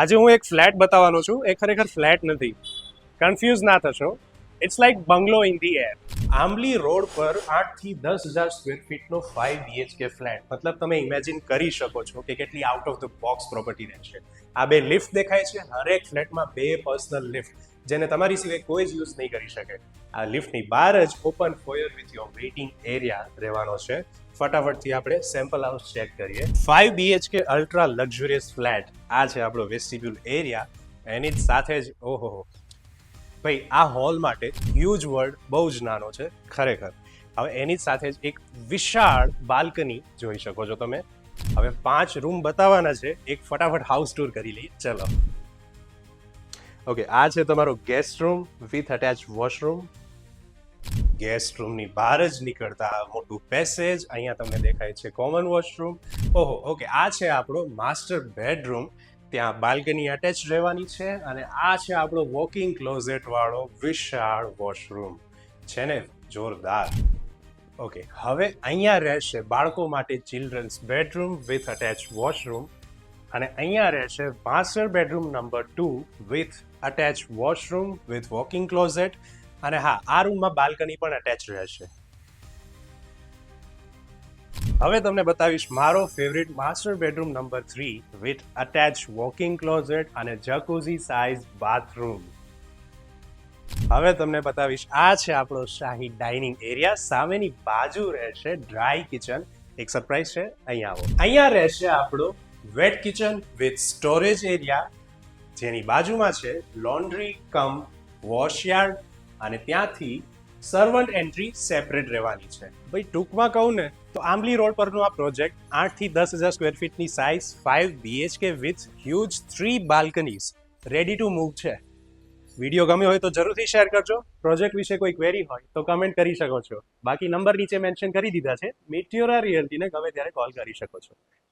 આજે હું એક ફ્લેટ બતાવવાનો છું. એ ખરેખર ફ્લેટ નથી, કન્ફ્યુઝ ના થશો. It's like bungalow in the air. Ambli road પર 8 થી 10 હજાર સ્ક્વેર ફીટનો 5 BHK ફ્લેટ. મતલબ તમે ઇમેજિન કરી શકો છો કે કેટલી out of the box property રહેશે. આ બે લિફ્ટ દેખાય છે, હરેક ફ્લેટમાં બે પર્સનલ લિફ્ટ, જેને તમારી સિવાય કોઈ જ યુઝ નહીં કરી શકે. આ લિફ્ટની બહાર જ open foyer with your waiting area રહેવાનો છે. ફટાફટથી આપણે સેમ્પલ હાઉસ ચેક કરીએ. 5 BHK અલ્ટ્રા લક્ઝુરિયસ ફ્લેટ. આ છે આપણો વેસ્ટિબ્યુલ એરિયા. એની જ સાથે જ ઓહો ભાઈ, આ હોલ માટે હ્યુજ વર્ડ બહુ જ નાનો છે ખરેખર. હવે એની જ સાથે જ એક વિશાળ બાલ્કની જોઈ શકો છો તમે. હવે 5 રૂમ બતાવવાના છે. એક ફટાફટ હાઉસ ટૂર કરી લઈએ, ચલો. ઓકે, આ છે તમારો guest room with attach washroom. Guest રૂમની બહાર જ નીકળતા મોટું પેસેજ. અહીંયા તમને દેખાય છે કોમન વોશરૂમ. ઓહો, ઓકે, આ છે આપણો માસ્ટર બેડરૂમ. ત્યાં બાલ્કની અટેચ રહેવાની છે. અને આ છે આપણો વોકિંગ ક્લોઝેટ વાળો વિશાળ વોશરૂમ. છે ને જોરદાર. ઓકે, હવે અહીંયા રહેશે બાળકો માટે children's bedroom with attach washroom. અને અહીંયા રહેશે master bedroom number 2 with attach washroom with walking closet. અને હા, આ રૂમમાં બાલ્કની પણ અટેચ રહેશે. હવે તમને બતાવીશ મારો favourite master bedroom number 3 with attach walking closet અને જકુઝી સાઇઝ બાથરૂમ. હવે તમને બતાવીશ આ છે આપણો શાહી ડાઇનિંગ એરિયા. સામેની બાજુ રહેશે ડ્રાય કિચન. એક સરપ્રાઈઝ છે, અહીંયા આવો. અહીંયા રહેશે આપણો wet kitchen with storage area, જેની બાજુમાં છે લોન્ડ્રી કમ વોશયાર્ડ. અને ત્યાંથી સર્વન્ટ એન્ટ્રી સેપરેટ રહેવાની છે. ભાઈ ટૂંકમાં કહું ને તો આંબલી રોડ પરનો આ પ્રોજેક્ટ 8 થી 10 હજાર સ્ક્વેર ફીટની size 5 BHK with huge 3 balconies ready to move છે. વિડીયો ગમ્યો હોય તો જરૂરથી શેર કરજો. પ્રોજેક્ટ વિશે કોઈ ક્વેરી હોય તો કમેન્ટ કરી શકો છો. બાકી નંબર નીચે મેન્શન કરી દીધા છે. મિટિયોરા રિયલ્ટીને ગમે ત્યારે કોલ કરી શકો છો.